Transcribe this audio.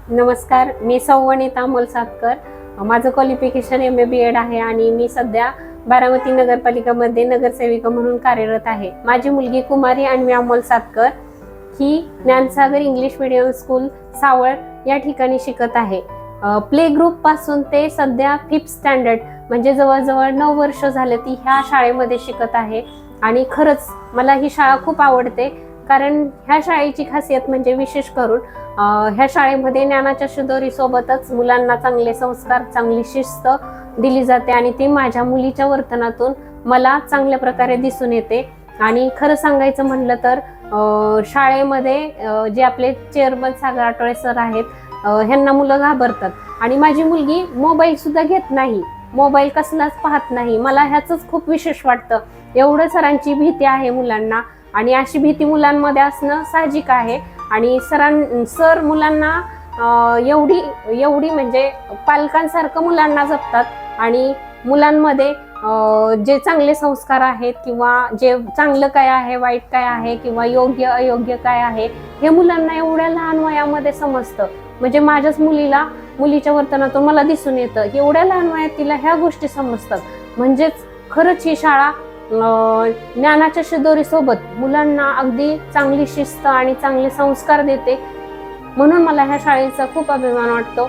नमस्कार, मी सौवनिता अमोल सातकर. माझं qualification MA BEd आहे आणि मी सध्या बारामती नगरपालिकेमध्ये नगरसेविका म्हणून कार्यरत आहे. माझी मुलगी कुमारी अन्वी अमोल सातकर ही ज्ञानसागर इंग्लिश मीडियम स्कूल सावळ या ठिकाणी शिकत आहे. प्ले ग्रुप पासून ते सध्या 5th स्टँडर्ड म्हणजे जवळजवळ 9 वर्ष झाले ती ह्या शाळेमध्ये शिकत आहे. आणि खरंच मला ही शाळा खूप आवडते, कारण ह्या शाळेची खासियत म्हणजे विशेष करून ह्या शाळेमध्ये ज्ञानाच्या शिदोरी सोबतच मुलांना चांगले संस्कार, चांगली शिस्त दिली जाते आणि ती माझ्या मुलीच्या वर्तनातून मला चांगल्या प्रकारे दिसून येते. आणि खरं सांगायचं म्हणलं तर शाळेमध्ये जे आपले चेअरमन सागर आठवळे सर आहेत, ह्यांना मुलं घाबरतात आणि माझी मुलगी मोबाईल सुद्धा घेत नाही, मोबाईल कसलाच पाहत नाही. मला ह्याच खूप विशेष वाटतं. एवढं सरांची भीती आहे मुलांना आणि अशी भीती मुलांमध्ये असणं साहजिक आहे. आणि सर मुलांना एवढी म्हणजे पालकांसारखं मुलांना जपतात आणि मुलांमध्ये जे चांगले संस्कार आहेत किंवा जे चांगलं काय आहे, वाईट काय आहे किंवा योग्य अयोग्य काय आहे हे मुलांना एवढ्या लहान वयामध्ये समजतं. म्हणजे माझ्याच मुलीच्या वर्तनातून मला दिसून येतं, एवढ्या लहान वयात तिला ह्या गोष्टी समजतात. म्हणजेच खरंच ही शाळा ज्ञानाच्या शिदोरी सोबत मुलांना अगदी चांगली शिस्त आणि चांगले संस्कार देते. म्हणून मला ह्या शाळेचा खूप अभिमान वाटतो.